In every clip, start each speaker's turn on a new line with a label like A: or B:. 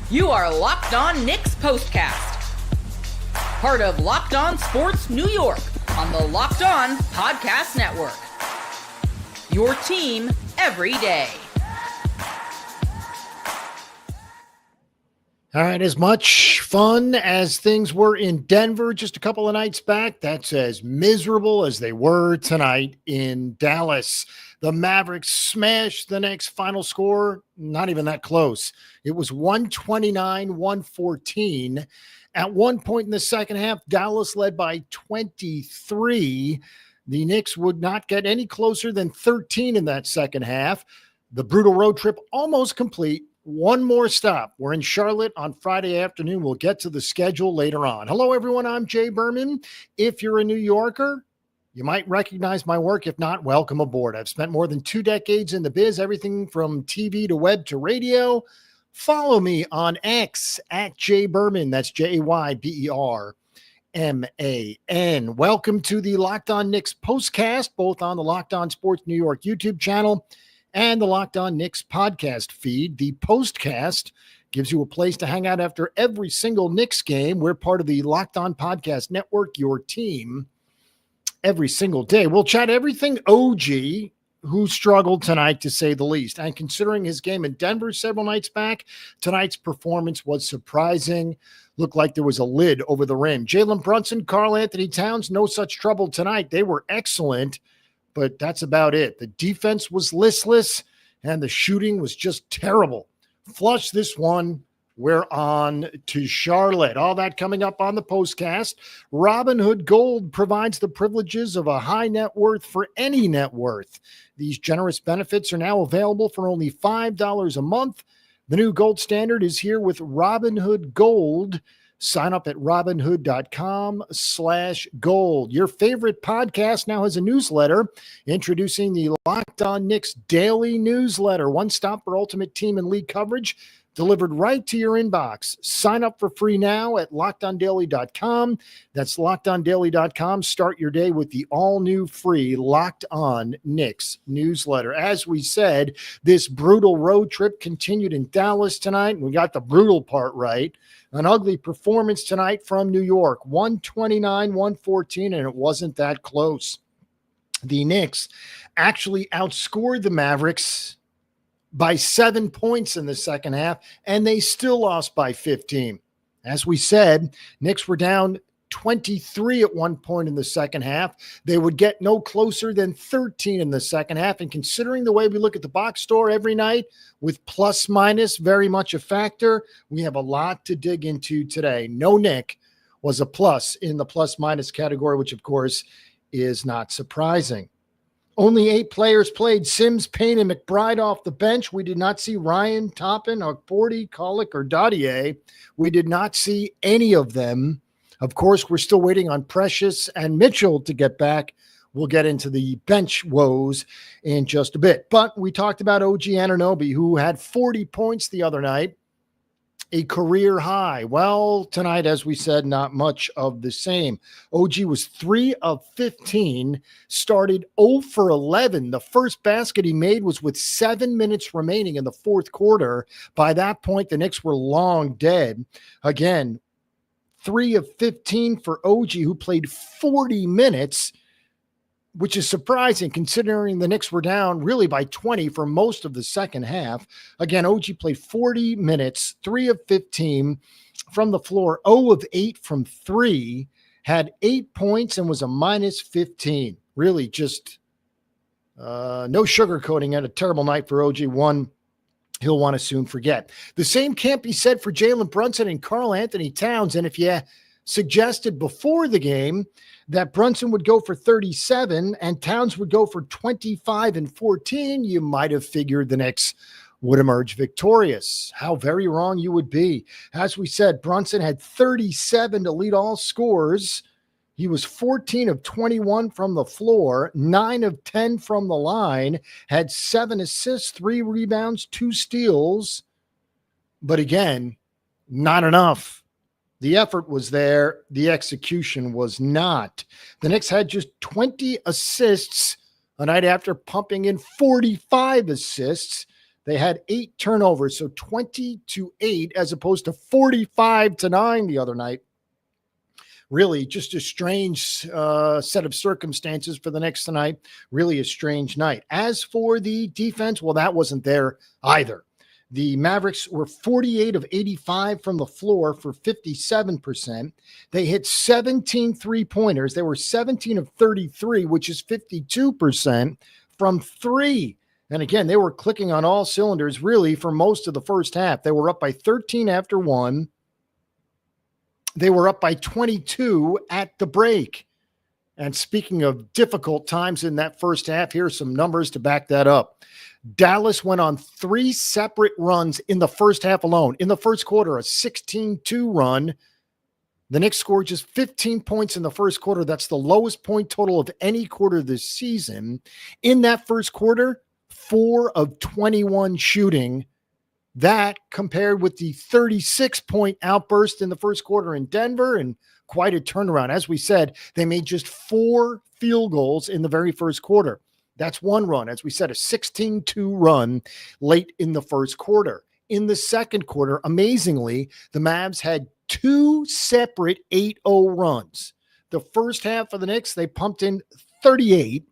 A: You are Locked On Knicks POSTCAST, part of Locked On Sports New York on the Locked On Podcast Network. Your team every day.
B: All right, as much fun as things were in Denver just a couple of nights back, that's as miserable as they were tonight in Dallas. The Mavericks smashed the Knicks. Final score, not even that close. It was 129-114. At one point in the second half, Dallas led by 23. The Knicks would not get any closer than 13 in that second half. The brutal road trip almost complete. One more stop. We're in Charlotte on Friday afternoon. We'll get to the schedule later on. Hello, everyone. I'm Jay Berman. If you're a New Yorker, you might recognize my work. If not, welcome aboard. I've spent more than 2 decades in the biz, everything from TV to web to radio. Follow me on X at Jay Berman. That's JayBerman. Welcome to the Locked On Knicks postcast, both on the Locked On Sports New York YouTube channel and the Locked On Knicks podcast feed. The postcast gives you a place to hang out after every single Knicks game. We're part of the Locked On Podcast Network, your team, every single day. We'll chat everything OG, who struggled tonight, to say the least. And considering his game in Denver several nights back, tonight's performance was surprising. Looked like there was a lid over the rim. Jalen Brunson, Karl-Anthony Towns, no such trouble tonight. They were excellent, but that's about it. The defense was listless, and the shooting was just terrible. Flush this one. We're on to Charlotte. All that coming up on the postcast. Robinhood Gold provides the privileges of a high net worth for any net worth. These generous benefits are now available for only $5 a month. The new gold standard is here with Robinhood Gold. Sign up at robinhood.com/gold. Your favorite podcast now has a newsletter. Introducing the Locked On Knicks daily newsletter. One stop for ultimate team and league coverage delivered right to your inbox. Sign up for free now at lockedondaily.com. That's lockedondaily.com. Start your day with the all-new free Locked On Knicks newsletter. As we said, this brutal road trip continued in Dallas tonight, and we got the brutal part right. An ugly performance tonight from New York, 129-114, and it wasn't that close. The Knicks actually outscored the Mavericks by 7 points in the second half, and they still lost by 15. As we said, Knicks were down 23 at one point in the second half. They would get no closer than 13 in the second half. And considering the way we look at the box score every night, with plus minus very much a factor, we have a lot to dig into today. No Knick was a plus in the plus minus category, which of course is not surprising. Only 8 players played. Sims, Payne, and McBride off the bench. We did not see Ryan, Toppin, Okporti, Kolek, or Dadier. We did not see any of them. Of course, we're still waiting on Precious and Mitchell to get back. We'll get into the bench woes in just a bit. But we talked about OG Anunoby, who had 40 points the other night, a career high. Well, tonight, as we said, not much of the same. OG was 3 of 15, started 0 for 11. The first basket he made was with 7 minutes remaining in the fourth quarter. By that point, the Knicks were long dead. Again, 3 of 15 for OG, who played 40 minutes, which is surprising considering the Knicks were down really by 20 for most of the second half. Again, OG played 40 minutes, 3 of 15 from the floor, 0 of 8 from 3, had 8 points and was a minus 15. Really just no sugarcoating. Had a terrible night for OG. One he'll want to soon forget. The same can't be said for Jalen Brunson and Karl-Anthony Towns. And if you suggested before the game that Brunson would go for 37 and Towns would go for 25 and 14, you might have figured the Knicks would emerge victorious. How very wrong you would be. As we said, Brunson had 37 to lead all scores. He was 14 of 21 from the floor, 9 of 10 from the line, had 7 assists, 3 rebounds, 2 steals. But again, not enough. The effort was there. The execution was not. The Knicks had just 20 assists a night after pumping in 45 assists. They had 8 turnovers, so 20-8 as opposed to 45-9 the other night. Really just a strange set of circumstances for the Knicks tonight. Really a strange night. As for the defense, well, that wasn't there either. The Mavericks were 48 of 85 from the floor for 57%. They hit 17 3-pointers. They were 17 of 33, which is 52% from 3. And again, they were clicking on all cylinders really for most of the first half. They were up by 13 after 1. They were up by 22 at the break. And speaking of difficult times in that first half, here's some numbers to back that up. Dallas went on 3 separate runs in the first half alone. In the first quarter, a 16-2 run. The Knicks scored just 15 points in the first quarter. That's the lowest point total of any quarter this season. In that first quarter, 4 of 21 shooting. That compared with the 36-point outburst in the first quarter in Denver, and quite a turnaround. As we said, they made just 4 field goals in the very first quarter. That's one run. As we said, a 16-2 run late in the first quarter. In the second quarter, amazingly, the Mavs had 2 separate 8-0 runs. The first half of the Knicks, they pumped in 38.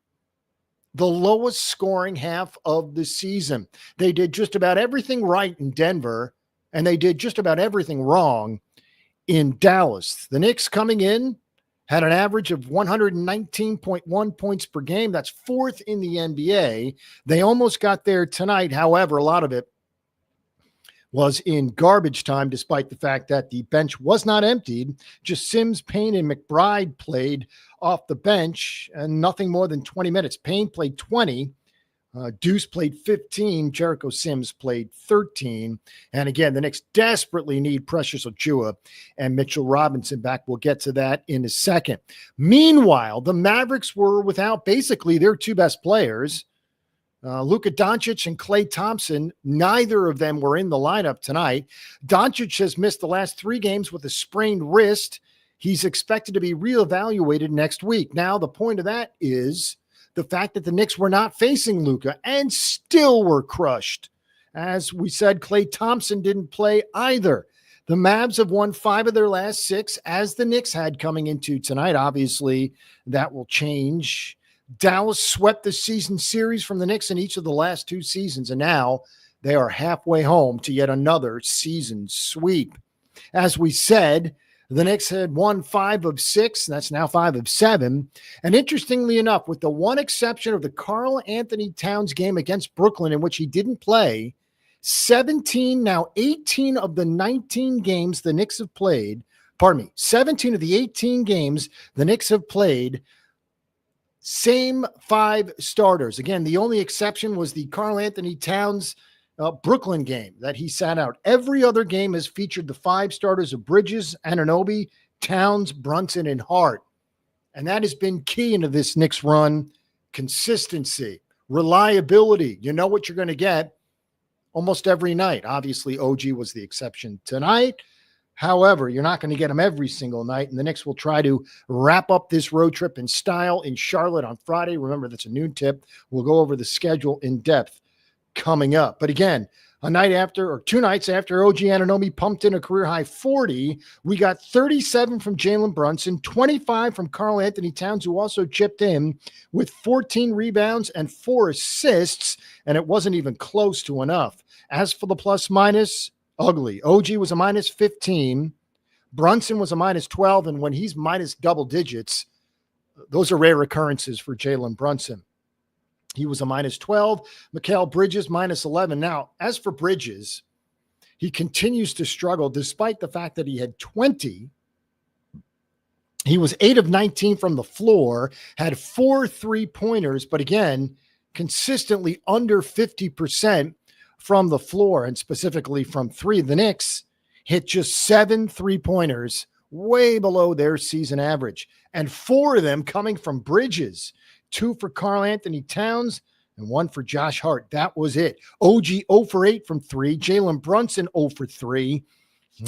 B: The lowest scoring half of the season. They did just about everything right in Denver, and they did just about everything wrong in Dallas. The Knicks coming in had an average of 119.1 points per game. That's 4th in the NBA. They almost got there tonight. However, a lot of it was in garbage time, despite the fact that the bench was not emptied. Just Sims, Payne, and McBride played off the bench, and nothing more than 20 minutes. Payne played 20. Deuce played 15. Jericho Sims played 13. And again, the Knicks desperately need Precious Achiuwa and Mitchell Robinson back. We'll get to that in a second. Meanwhile, the Mavericks were without basically their 2 best players. Luka Doncic and Klay Thompson, neither of them were in the lineup tonight. Doncic has missed the last 3 games with a sprained wrist. He's expected to be reevaluated next week. Now, the point of that is the fact that the Knicks were not facing Luka and still were crushed. As we said, Klay Thompson didn't play either. The Mavs have won 5 of their last 6, as the Knicks had coming into tonight. Obviously, that will change. Dallas swept the season series from the Knicks in each of the last 2 seasons, and now they are halfway home to yet another season sweep. As we said, the Knicks had won 5 of 6. That's now 5 of 7. And interestingly enough, with the one exception of the Karl Anthony Towns game against Brooklyn, in which he didn't play, 17, now 18 of the 19 games the Knicks have played, 17 of the 18 games the Knicks have played, same 5 starters. Again, the only exception was the Karl Anthony Towns Brooklyn game that he sat out. Every other game has featured the 5 starters of Bridges, Anunoby, Towns, Brunson, and Hart. And that has been key into this Knicks run. Consistency, reliability. You know what you're going to get almost every night. Obviously, OG was the exception tonight. However, you're not going to get them every single night, and the Knicks will try to wrap up this road trip in style in Charlotte on Friday. Remember, that's a noon tip. We'll go over the schedule in depth coming up. But again, a night after, or 2 nights after OG Anunoby pumped in a career-high 40, we got 37 from Jalen Brunson, 25 from Karl Anthony Towns, who also chipped in with 14 rebounds and 4 assists, and it wasn't even close to enough. As for the plus-minus, ugly. OG was a minus 15. Brunson was a minus 12. And when he's minus double digits, those are rare occurrences for Jalen Brunson. He was a minus 12. Mikal Bridges, minus 11. Now, as for Bridges, he continues to struggle despite the fact that he had 20. He was 8 of 19 from the floor, had 4 3-pointers, but again, consistently under 50% from the floor, and specifically from 3. The Knicks hit just 7 3-pointers, way below their season average, and 4 of them coming from Bridges, 2 for Karl Anthony Towns and 1 for Josh Hart. That was it. OG 0 for 8 from 3, Jalen Brunson 0 for 3,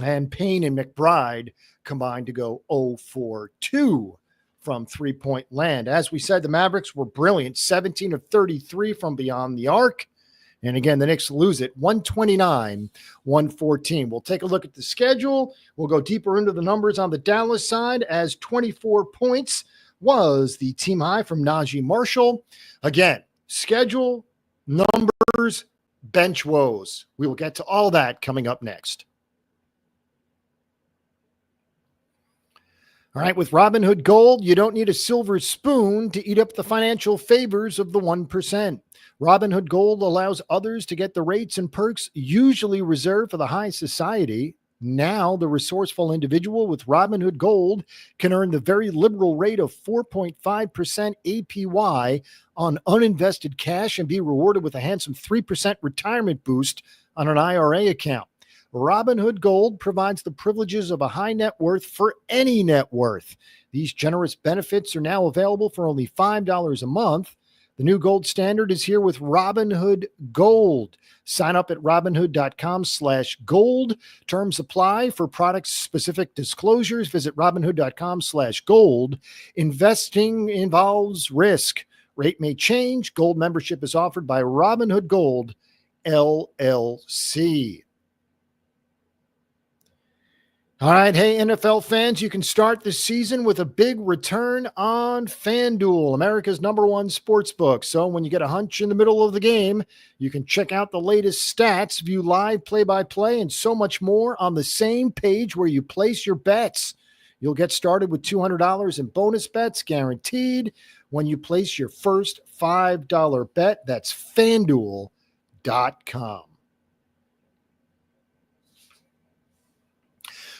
B: and Payne and McBride combined to go 0 for 2 from 3-point land. As we said, the Mavericks were brilliant, 17 of 33 from beyond the arc. And again, the Knicks lose it 129-114. We'll take a look at the schedule. We'll go deeper into the numbers on the Dallas side, as 24 points was the team high from Najee Marshall. Again, schedule, numbers, bench woes. We will get to all that coming up next. All right, with Robinhood Gold, you don't need a silver spoon to eat up the financial favors of the 1%. Robinhood Gold allows others to get the rates and perks usually reserved for the high society. Now, the resourceful individual with Robinhood Gold can earn the very liberal rate of 4.5% APY on uninvested cash and be rewarded with a handsome 3% retirement boost on an IRA account. Robinhood Gold provides the privileges of a high net worth for any net worth. These generous benefits are now available for only $5 a month. The new gold standard is here with Robinhood Gold. Sign up at Robinhood.com/gold. Terms apply. For product-specific disclosures, visit Robinhood.com/gold. Investing involves risk. Rate may change. Gold membership is offered by Robinhood Gold, LLC. All right, hey, NFL fans, you can start the season with a big return on FanDuel, America's #1 sportsbook. So when you get a hunch in the middle of the game, you can check out the latest stats, view live play-by-play, and so much more on the same page where you place your bets. You'll get started with $200 in bonus bets guaranteed when you place your first $5 bet. That's FanDuel.com.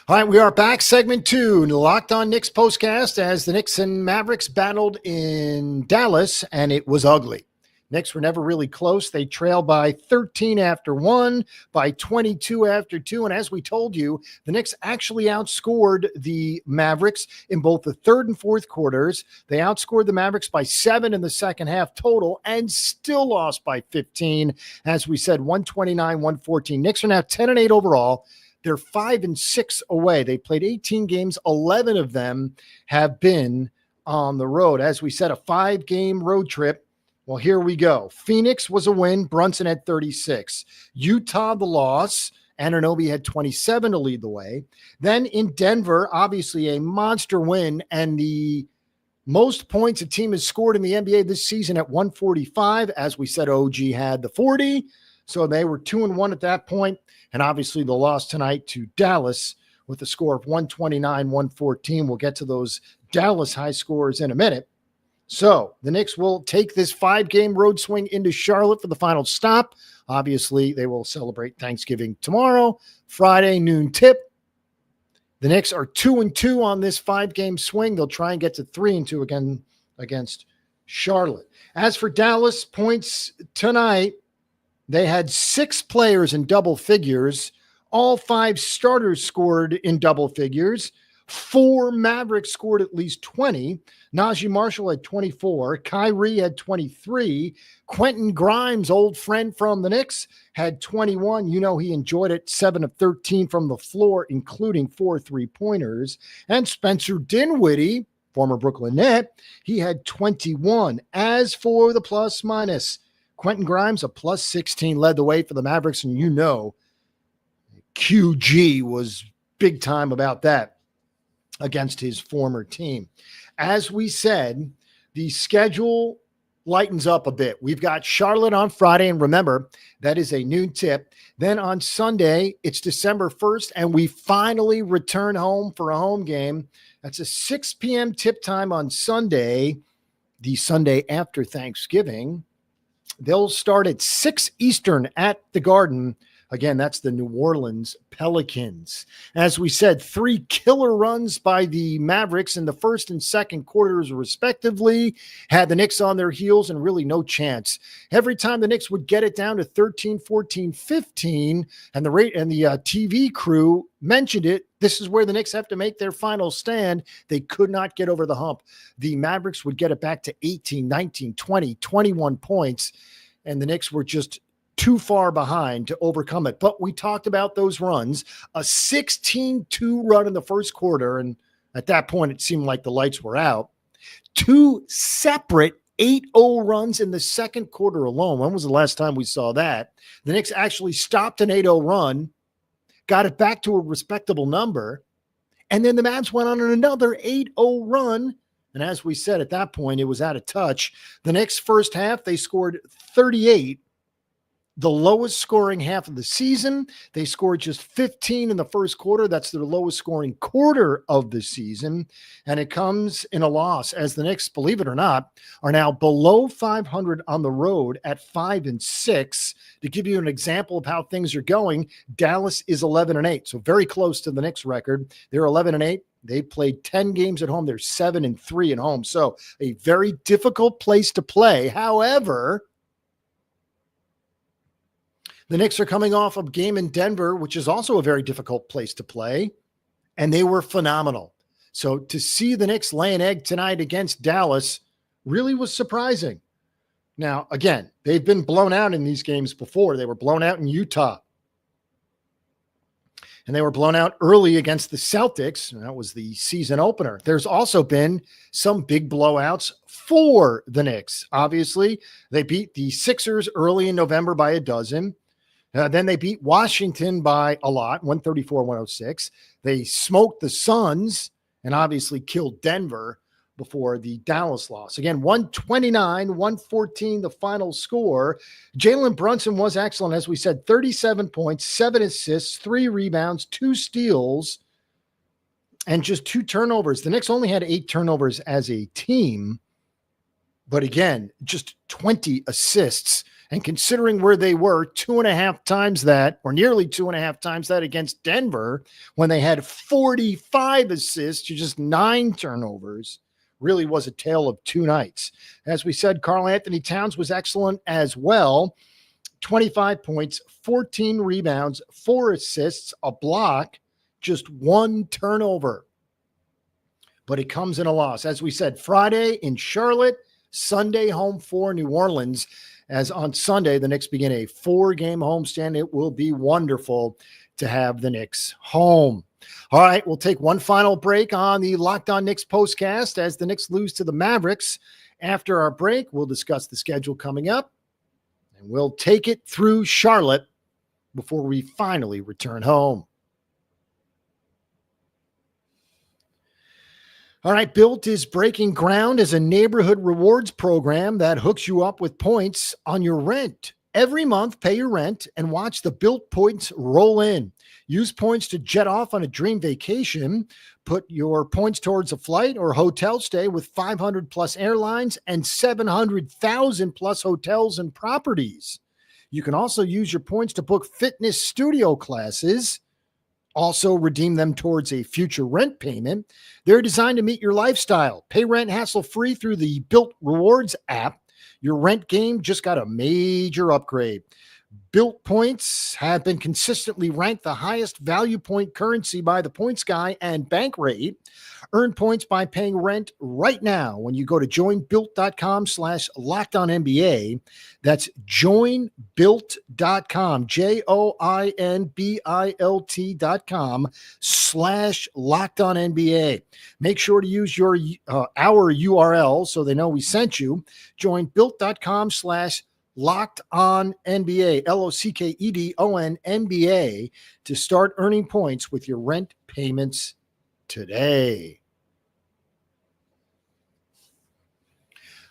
B: All right, we are back. Segment 2, Locked On Knicks postcast, as the Knicks and Mavericks battled in Dallas, and it was ugly. Knicks were never really close. They trailed by 13 after 1, by 22 after 2, and as we told you, the Knicks actually outscored the Mavericks in both the third and fourth quarters. They outscored the Mavericks by 7 in the second half total and still lost by 15. As we said, 129-114. Knicks are now 10-8 overall. They're 5-6 away. They played 18 games. 11 of them have been on the road. As we said, a 5-game road trip. Well, here we go. Phoenix was a win. Brunson had 36. Utah, the loss. Anunoby had 27 to lead the way. Then in Denver, obviously a monster win, and the most points a team has scored in the NBA this season at 145. As we said, OG had the 40. So they were 2-1 at that point. And obviously the loss tonight to Dallas with a score of 129-114. We'll get to those Dallas high scores in a minute. So the Knicks will take this 5-game road swing into Charlotte for the final stop. Obviously, they will celebrate Thanksgiving tomorrow, Friday, noon tip. The Knicks are 2-2 on this 5-game swing. They'll try and get to 3-2 again against Charlotte. As for Dallas, points tonight, they had 6 players in double figures. All 5 starters scored in double figures. 4 Mavericks scored at least 20. Najee Marshall had 24. Kyrie had 23. Quentin Grimes, old friend from the Knicks, had 21. You know he enjoyed it. 7 of 13 from the floor, including 4 3-pointers. And Spencer Dinwiddie, former Brooklyn Net, he had 21. As for the plus-minus, Quentin Grimes, a plus 16, led the way for the Mavericks, and you know QG was big time about that against his former team. As we said, the schedule lightens up a bit. We've got Charlotte on Friday, and remember, that is a noon tip. Then on Sunday, it's December 1st, and we finally return home for a home game. That's a 6 p.m. tip time on Sunday, the Sunday after Thanksgiving. They'll start at 6 Eastern at the Garden. Again, that's the New Orleans Pelicans. As we said, 3 killer runs by the Mavericks in the first and second quarters, respectively, had the Knicks on their heels and really no chance. Every time the Knicks would get it down to 13, 14, 15, and the TV crew mentioned it, this is where the Knicks have to make their final stand. They could not get over the hump. The Mavericks would get it back to 18, 19, 20, 21 points, and the Knicks were just too far behind to overcome it. But we talked about those runs, a 16-2 run in the first quarter, and at that point, it seemed like the lights were out. 2 separate 8-0 runs in the second quarter alone. When was the last time we saw that? The Knicks actually stopped an 8-0 run, got it back to a respectable number, and then the Mavs went on another 8-0 run. And as we said at that point, it was out of touch. The Knicks first half, they scored 38, the lowest scoring half of the season. They scored just 15 in the first quarter. That's their lowest scoring quarter of the season. And it comes in a loss as the Knicks, believe it or not, are now below 500 on the road at 5-6. To give you an example of how things are going, Dallas is 11-8. So very close to the Knicks record. They're 11-8. They played 10 games at home. They're 7-3 at home. So a very difficult place to play. However, the Knicks are coming off a game in Denver, which is also a very difficult place to play, and they were phenomenal. So to see the Knicks lay an egg tonight against Dallas really was surprising. Now, again, they've been blown out in these games before. They were blown out in Utah, and they were blown out early against the Celtics. That was the season opener. There's also been some big blowouts for the Knicks. Obviously, they beat the Sixers early in November by a dozen. Then they beat Washington by a lot, 134-106. They smoked the Suns and obviously killed Denver before the Dallas loss. Again, 129-114, the final score. Jalen Brunson was excellent, as we said, 37 points, 7 assists, 3 rebounds, 2 steals, and just 2 turnovers. The Knicks only had 8 turnovers as a team, but again, just 20 assists. And considering where they were, 2.5 times that, or nearly 2.5 times that against Denver, when they had 45 assists to just 9 turnovers, really was a tale of 2 nights. As we said, Karl Anthony Towns was excellent as well. 25 points, 14 rebounds, 4 assists, a block, just 1 turnover. But it comes in a loss. As we said, Friday in Charlotte, Sunday home for New Orleans. As on Sunday, the Knicks begin a 4-game homestand. It will be wonderful to have the Knicks home. All right, we'll take one final break on the Locked On Knicks postcast as the Knicks lose to the Mavericks. After our break, we'll discuss the schedule coming up, and we'll take it through Charlotte before we finally return home. All right, Built is breaking ground as a neighborhood rewards program that hooks you up with points on your rent. Every month, pay your rent and watch the Built points roll in. Use points to jet off on a dream vacation. Put your points towards a flight or hotel stay with 500 plus airlines and 700,000 plus hotels and properties. You can also use your points to book fitness studio classes. Also redeem them towards a future rent payment. They're designed to meet your lifestyle. Pay rent hassle-free through the Built Rewards app. Your rent game just got a major upgrade. Built points have been consistently ranked the highest value point currency by the Points Guy and Bankrate. Earn points by paying rent right now when you go to joinbuilt.com/lockedonnba. That's joinbuilt.com, joinbuilt.com/lockedonnba. Make sure to use our URL so they know we sent you. Joinbuilt.com/LockedOnNBA, LOCKEDONNBA, to start earning points with your rent payments today.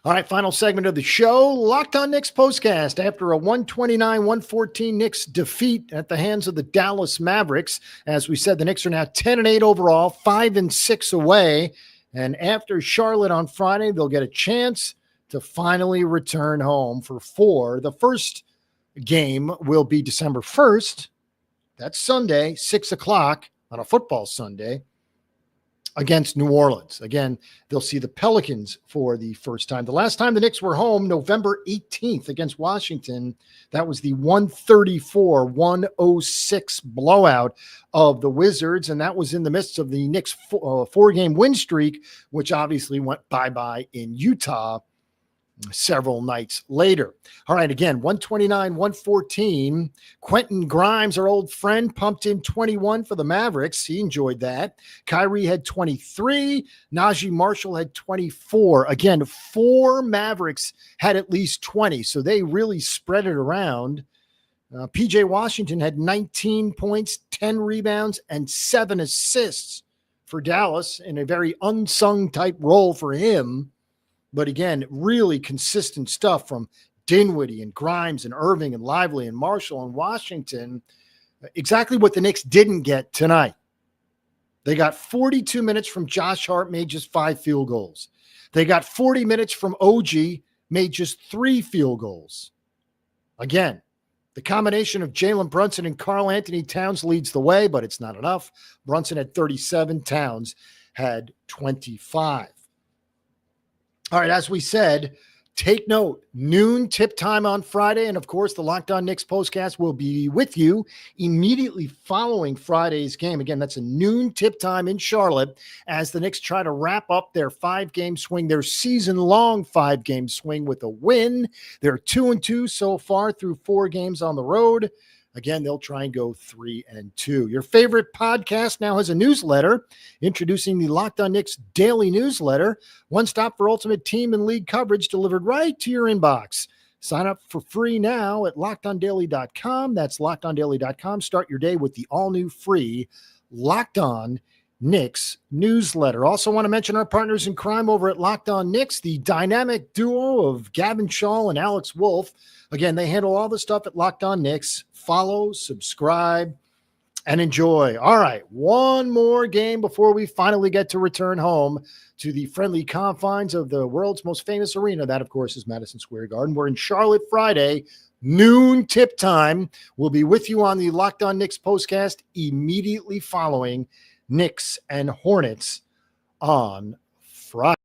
B: All right, final segment of the show, Locked On Knicks postcast. After a 129-114 Knicks defeat at the hands of the Dallas Mavericks, as we said, the Knicks are now 10-8 overall, 5-6 away. And after Charlotte on Friday, they'll get a chance to finally return home for 4. The first game will be December 1st. That's Sunday, 6 o'clock on a football Sunday against New Orleans. Again, they'll see the Pelicans for the first time. The last time the Knicks were home, November 18th against Washington, that was the 134-106 blowout of the Wizards, and that was in the midst of the Knicks' 4-game win streak, which obviously went bye-bye in Utah several nights later. All right, again, 129-114. Quentin Grimes, our old friend, pumped in 21 for the Mavericks. He enjoyed that. Kyrie had 23. Najee Marshall had 24. Again, 4 Mavericks had at least 20, so they really spread it around. PJ Washington had 19 points, 10 rebounds, and 7 assists for Dallas in a very unsung type role for him. But again, really consistent stuff from Dinwiddie and Grimes and Irving and Lively and Marshall and Washington. Exactly what the Knicks didn't get tonight. They got 42 minutes from Josh Hart, made just 5 field goals. They got 40 minutes from OG, made just 3 field goals. Again, the combination of Jalen Brunson and Karl Anthony Towns leads the way, but it's not enough. Brunson had 37. Towns had 25. All right, as we said, take note, noon tip time on Friday. And of course, the Locked On Knicks postcast will be with you immediately following Friday's game. Again, that's a noon tip time in Charlotte as the Knicks try to wrap up their 5-game swing, their season-long 5-game swing with a win. They're 2-2 so far through 4 games on the road. Again, they'll try and go 3-2. Your favorite podcast now has a newsletter introducing the Locked On Knicks daily newsletter. One stop for ultimate team and league coverage delivered right to your inbox. Sign up for free now at LockedOnDaily.com. That's LockedOnDaily.com. Start your day with the all-new free Locked On Knicks newsletter. Also want to mention our partners in crime over at Locked On Knicks, the dynamic duo of Gavin Shaw and Alex Wolf. Again, they handle all the stuff at Locked On Knicks. Follow, subscribe, and enjoy. All right, one more game before we finally get to return home to the friendly confines of the world's most famous arena. That, of course, is Madison Square Garden. We're in Charlotte Friday, noon tip time. We'll be with you on the Locked On Knicks postcast immediately following Knicks and Hornets on Friday.